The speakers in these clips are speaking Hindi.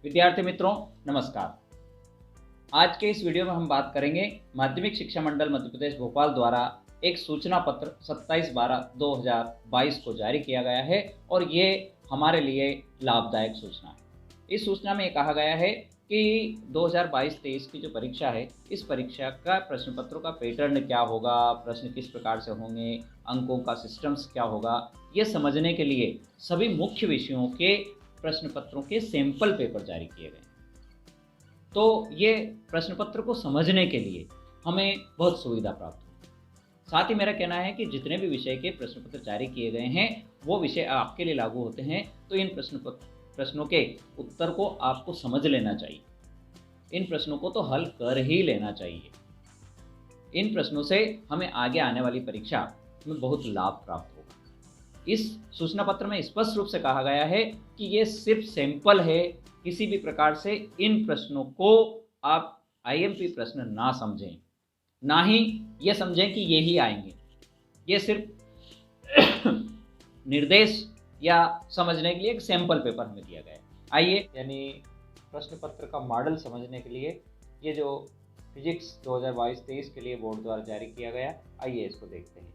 विद्यार्थी मित्रों, नमस्कार। आज के इस वीडियो में हम बात करेंगे माध्यमिक शिक्षा मंडल मध्य प्रदेश भोपाल द्वारा एक सूचना पत्र 27/12/2022 को जारी किया गया है और ये हमारे लिए लाभदायक सूचना है। इस सूचना में कहा गया है कि 2022-23 की जो परीक्षा है, इस परीक्षा का प्रश्न पत्रों का पैटर्न क्या होगा, प्रश्न किस प्रकार से होंगे, अंकों का सिस्टम्स क्या होगा, ये समझने के लिए सभी मुख्य विषयों के प्रश्न पत्रों के सैंपल पेपर जारी किए गए। तो ये प्रश्न पत्र को समझने के लिए हमें बहुत सुविधा प्राप्त हुई। साथ ही मेरा कहना है कि जितने भी विषय के प्रश्न पत्र जारी किए गए हैं वो विषय आपके लिए लागू होते हैं, तो इन प्रश्नों के उत्तर को आपको समझ लेना चाहिए। इन प्रश्नों को तो हल कर ही लेना चाहिए। इन प्रश्नों से हमें आगे आने वाली परीक्षा में बहुत लाभ प्राप्त होगा। इस सूचना पत्र में स्पष्ट रूप से कहा गया है कि ये सिर्फ सैंपल है। किसी भी प्रकार से इन प्रश्नों को आप आईएमपी प्रश्न ना समझें, ना ही ये समझें कि ये ही आएंगे। ये सिर्फ निर्देश या समझने के लिए एक सैंपल पेपर हमें दिया गया है। आइए, यानी प्रश्न पत्र का मॉडल समझने के लिए ये जो फिजिक्स 2022-23 के लिए बोर्ड द्वारा जारी किया गया, आइए इसको देखते हैं।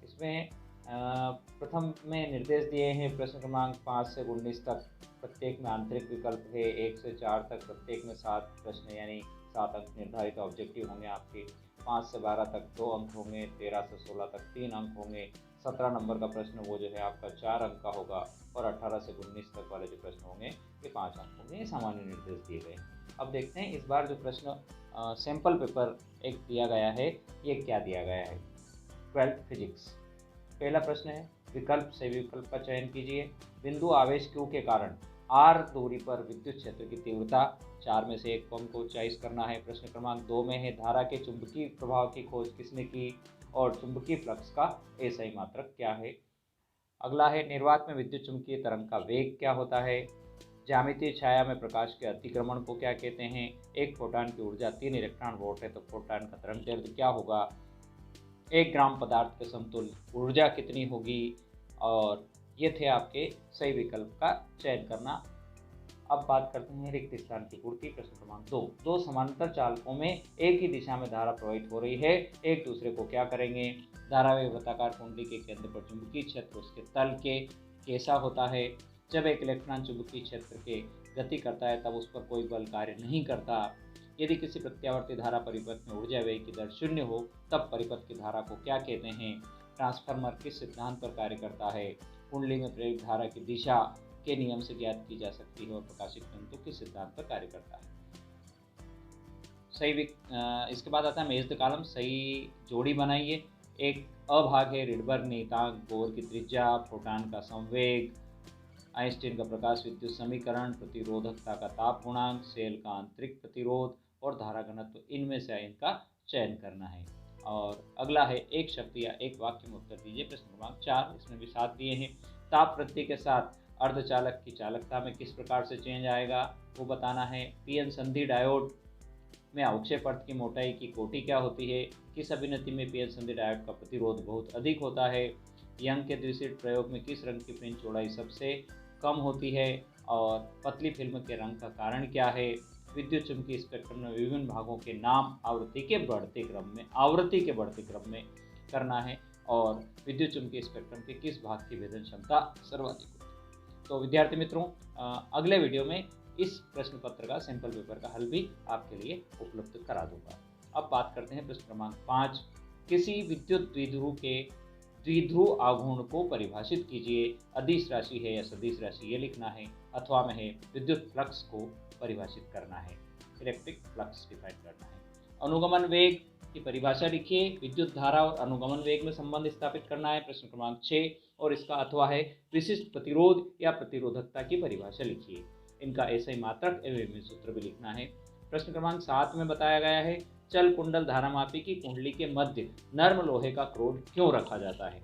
इसमें प्रथम में निर्देश दिए हैं प्रश्न क्रमांक 5 से 19 तक, प्रत्येक में आंतरिक विकल्प है। 1 से 4 तक प्रत्येक में 7 प्रश्न यानी 7 अंक निर्धारित ऑब्जेक्टिव होंगे आपके। 5 से 12 तक 2 अंक होंगे। 13 से 16 तक 3 अंक होंगे। 17 नंबर का प्रश्न वो जो है आपका 4 अंक का होगा और 18 से 19 तक वाले जो प्रश्न होंगे ये 5 अंक होंगे। ये सामान्य निर्देश दिए गए। अब देखते हैं इस बार जो प्रश्न सैंपल पेपर एक दिया गया है, ये क्या दिया गया है। 12th फिजिक्स, पहला प्रश्न है विकल्प से विकल्प का चयन कीजिए। बिंदु आवेश Q के कारण r दूरी पर विद्युत क्षेत्र की तीव्रता 4 में से एक को हमको चॉइस करना है। प्रश्न क्रमांक 2 में है धारा के चुंबकीय प्रभाव की खोज किसने की और चुंबकीय फ्लक्स का एसआई मात्रक क्या है। अगला है निर्वात में विद्युत चुंबकीय तरंग का वेग क्या होता है। ज्यामितीय छाया में प्रकाश के अतिक्रमण को क्या कहते हैं। एक फोटॉन की ऊर्जा 3 इलेक्ट्रॉन वोल्ट है, तो फोटॉन का तरंग दैर्ध्य क्या होगा। 1 ग्राम पदार्थ के समतुल्य ऊर्जा कितनी होगी। और ये थे आपके सही विकल्प का चयन करना। अब बात करते हैं रिक्त स्थान की पूर्ति। प्रश्न क्रमांक 2, दो समांतर चालकों में एक ही दिशा में धारा प्रवाहित हो रही है, एक दूसरे को क्या करेंगे। धारावाही वृत्ताकार कुंडली के केंद्र पर चुंबकीय क्षेत्र उसके तल के कैसा होता है। जब एक इलेक्ट्रॉन चुंबकीय क्षेत्र के गति करता है तब उस पर कोई बल कार्य नहीं करता। यदि किसी प्रत्यावर्ती धारा परिपथ में ऊर्जा व्यय की दर 0 हो तब परिपथ की धारा को क्या कहते हैं। ट्रांसफार्मर किस सिद्धांत पर कार्य करता है। कुंडली में प्रेरित धारा की दिशा के नियम से ज्ञात की जा सकती है और प्रकाशिक तंतु किस सिद्धांत पर कार्य करता है। इसके बाद आता है मेज द कॉलम, सही जोड़ी बनाइए। एक अभाग है रिडबर्ग नियतांक, बोर की त्रिज्या, फोटॉन का संवेग, आइंस्टीन का प्रकाश विद्युत समीकरण, प्रतिरोधकता का ताप गुणांक, सेल का आंतरिक प्रतिरोध और धारा घनत्व, इनमें से इनका चयन करना है। और अगला है एक शब्द या एक वाक्य में उत्तर दीजिए। प्रश्न क्रमांक 4, इसमें भी 7 दिए हैं। ताप वृद्धि के साथ अर्धचालक की चालकता में किस प्रकार से चेंज आएगा वो बताना है। पीएन संधि डायोड में अवक्षेप पर्त की मोटाई की कोटि क्या होती है। किस अभिनति में पीएन संधि डायोड का प्रतिरोध बहुत अधिक होता है। यंग के द्विशीट प्रयोग में किस रंग की फ्रिंज चौड़ाई सबसे कम होती है और पतली फिल्म के रंग का कारण क्या है। विद्युत चुंबकीय स्पेक्ट्रम में विभिन्न भागों के नाम आवृत्ति के बढ़ते क्रम में करना है और विद्युत चुंबकीय स्पेक्ट्रम के किस भाग की भेदन क्षमता सर्वाधिक होती है। तो विद्यार्थी मित्रों, अगले वीडियो में इस प्रश्न पत्र का सैंपल पेपर का हल भी आपके लिए उपलब्ध करा दूंगा। अब बात करते हैं प्रश्न क्रमांक 5, किसी विद्युत द्विध्रुव के द्विध्रुव आघूर्ण को परिभाषित कीजिए। अदिश राशि है या सदिश राशि ये लिखना है। अथवा में है विद्युत फ्लक्स को परिभाषित करना है, इलेक्ट्रिक फ्लक्स डिफाइन करना है। अनुगमन वेग की परिभाषा लिखिए। विद्युत धारा और अनुगमन वेग में संबंध स्थापित करना है। प्रश्न क्रमांक 6 और इसका अथवा है विशिष्ट प्रतिरोध या प्रतिरोधकता की परिभाषा लिखिए। इनका एसआई मात्रक एवं सूत्र भी लिखना है। प्रश्न क्रमांक 7 में बताया गया है चल कुंडल धारामापी की कुंडली के मध्य नर्म लोहे का क्रोड क्यों रखा जाता है।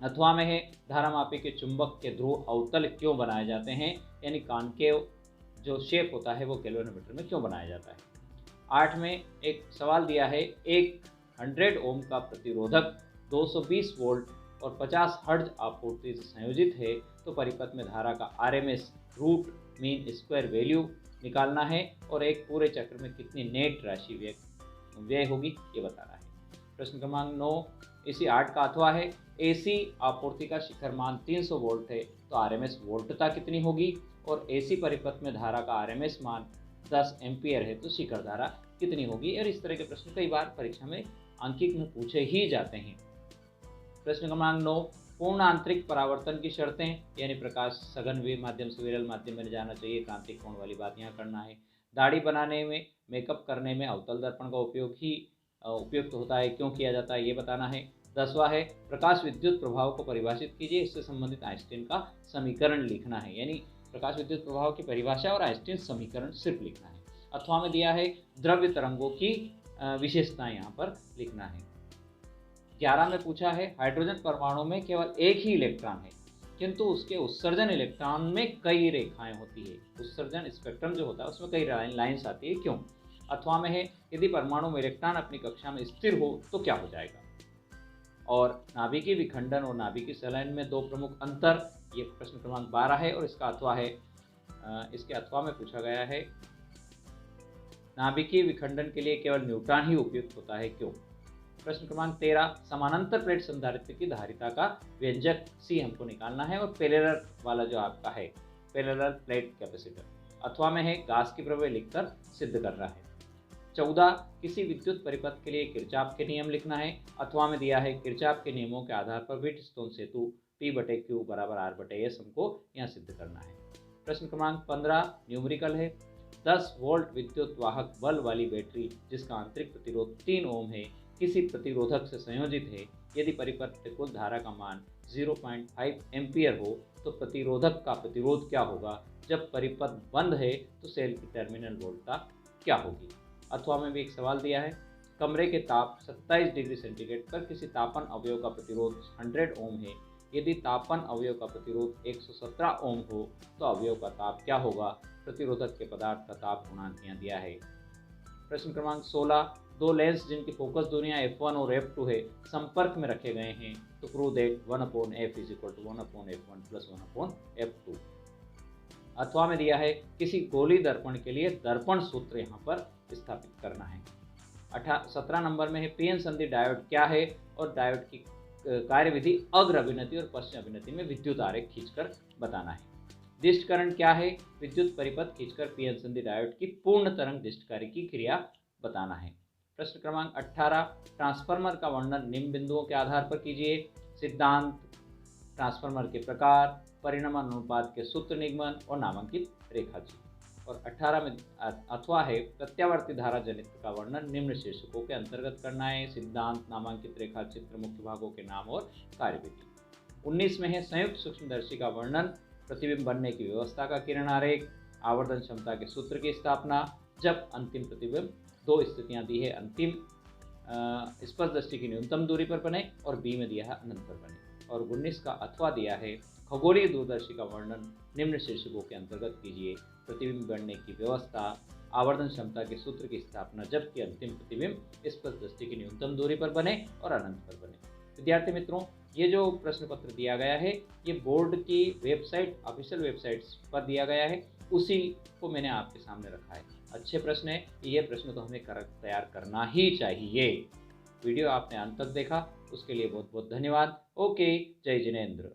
अथवा में है धारामापी के चुंबक के ध्रुव अवतल क्यों बनाए जाते हैं, यानी कॉनकेव जो शेप होता है वो कैल्वेनोमीटर में क्यों बनाया जाता है। 8 में एक सवाल दिया है, एक 100 ओम का प्रतिरोधक 220 वोल्ट और 50 हर्ट्ज आपूर्ति से संयोजित है तो परिपथ में धारा का RMS root mean square value निकालना है और एक पूरे चक्र में कितनी नेट राशि व्यय होगी ये बताना है। प्रश्न क्रमांक 9 इसी 8 का अथवा है एसी आपूर्ति का शिखर मान 300 वोल्ट है तो आरएमएस वोल्टता कितनी होगी, और एसी परिपथ में धारा का आरएमएस मान 10 एम्पियर है तो शिखर धारा कितनी होगी। और इस तरह के प्रश्न कई बार परीक्षा में अंकित में पूछे ही जाते हैं। प्रश्न क्रमांक 9 पूर्ण आंतरिक परावर्तन की शर्तें, यानी प्रकाश सघन माध्यम से विरल माध्यम में जाना चाहिए, क्रांतिक कोण वाली बात यहाँ करना है। दाढ़ी बनाने में, मेकअप करने में अवतल दर्पण का उपयोग ही उपयुक्त होता है, क्यों किया जाता है ये बताना है। 10वां है प्रकाश विद्युत प्रभाव को परिभाषित कीजिए, इससे संबंधित आइंस्टीन का समीकरण लिखना है, यानी प्रकाश विद्युत प्रभाव की परिभाषा और आइंस्टीन समीकरण सिर्फ लिखना है। अथवा में दिया है द्रव्य तरंगों की विशेषताएं यहाँ पर लिखना है। 11 में पूछा है हाइड्रोजन परमाणु में केवल एक ही इलेक्ट्रॉन है किंतु उसके उत्सर्जन इलेक्ट्रॉन में कई रेखाएं होती है। उत्सर्जन स्पेक्ट्रम जो होता है उसमें कई लाइन्स आती है, क्यों। अथवा में है यदि परमाणु में इलेक्ट्रॉन अपनी कक्षा में स्थिर हो तो क्या हो जाएगा। और नाभिकीय विखंडन और नाभिकीय संलयन में दो प्रमुख अंतर, ये प्रश्न क्रमांक 12 है और इसका अथवा है, इसके अथवा में पूछा गया है नाभिकीय विखंडन के लिए केवल न्यूट्रॉन ही उपयुक्त होता है, क्यों। प्रश्न क्रमांक 13 समानांतर प्लेट संधारित्र की धारिता का व्यंजक सी हमको निकालना है, और पैरेलल वाला जो आपका है पैरेलल प्लेट कैपेसिटर, अथवा में है गास की प्रमेय लिखकर सिद्ध करना है। 14 किसी विद्युत परिपथ के लिए किरचॉफ के नियम लिखना है, अथवा में दिया है किरचॉफ के नियमों के आधार पर व्हीटस्टोन सेतु P/Q बराबर R/S हमको यहाँ सिद्ध करना है। प्रश्न क्रमांक 15 न्यूमेरिकल है 10 वोल्ट विद्युत वाहक बल वाली बैटरी जिसका आंतरिक प्रतिरोध 3 ओम है किसी प्रतिरोधक से संयोजित है, यदि परिपथ के कुल धारा का मान 0.5 एम्पियर हो तो प्रतिरोधक का प्रतिरोध क्या होगा, जब परिपथ बंद है तो सेल की टर्मिनल वोल्टता क्या होगी। अथवा में भी एक सवाल दिया है कमरे के ताप 27 डिग्री सेंटीग्रेड पर किसी तापन अवयव का प्रतिरोध 100 ओम है, यदि तापन अवयव का प्रतिरोध 117 ओम हो तो अवयव का ताप क्या होगा, प्रतिरोधक के पदार्थ का ताप गुणांक यहाँ दिया है। प्रश्न क्रमांक 16 दो लेंस जिनकी फोकस दूरियां f1 और f2 है संपर्क में रखे गए हैं तो prove that 1/f = 1/f1 + 1/f2। अथवा में दिया है किसी गोली दर्पण के लिए दर्पण सूत्र यहाँ पर स्थापित करना है। 17 नंबर में है पीएन संधि डायोड क्या है और डायोड की कार्यविधि अग्र अभिनति और पश्चिम अभिनति में विद्युत आरेख खींचकर बताना है। दिष्टकरण क्या है, विद्युत परिपथ खींचकर पीएन संधि डायोड की पूर्ण तरंग दिष्टकारी की क्रिया बताना है। प्रश्न क्रमांक 18 ट्रांसफार्मर का वर्णन निम्न बिंदुओं के आधार पर कीजिए, सिद्धांत, ट्रांसफार्मर के प्रकार, परिणाम अनुपात के सूत्र निगमन और नामांकित रेखाचित्र। और 18 में अथवा है प्रत्यावर्ती धारा जनित्र का वर्णन निम्न शीर्षकों के अंतर्गत करना है, सिद्धांत, नामांकित रेखाचित्र, मुख्य भागों के नाम और कार्यविधि। 19 में है संयुक्त सूक्ष्मदर्शी का वर्णन, प्रतिबिंब बनने की व्यवस्था का किरण आरेख, आवर्धन क्षमता के सूत्र की स्थापना, जब अंतिम प्रतिबिंब दो स्थितियां दी है, अंतिम स्पर्श दृष्टि की न्यूनतम दूरी पर बने और बी में दिया है अनंत पर बने। और 19 का अथवा दिया है खगोलीय दूरदर्शी का वर्णन निम्न शीर्षकों के अंतर्गत कीजिए, प्रतिबिंब बनने की व्यवस्था, आवर्धन क्षमता के सूत्र की स्थापना, जबकि अंतिम प्रतिबिंब स्पर्श दृष्टि की न्यूनतम दूरी पर बने और अनंत पर बने। विद्यार्थी मित्रों, ये जो प्रश्न पत्र दिया गया है ये बोर्ड की वेबसाइट, ऑफिशियल वेबसाइट्स पर दिया गया है, उसी को मैंने आपके सामने रखा है। अच्छे प्रश्न है, ये प्रश्न तो हमें तैयार करना ही चाहिए। वीडियो आपने अंत तक देखा उसके लिए बहुत बहुत धन्यवाद। ओके, जय जिनेंद्र।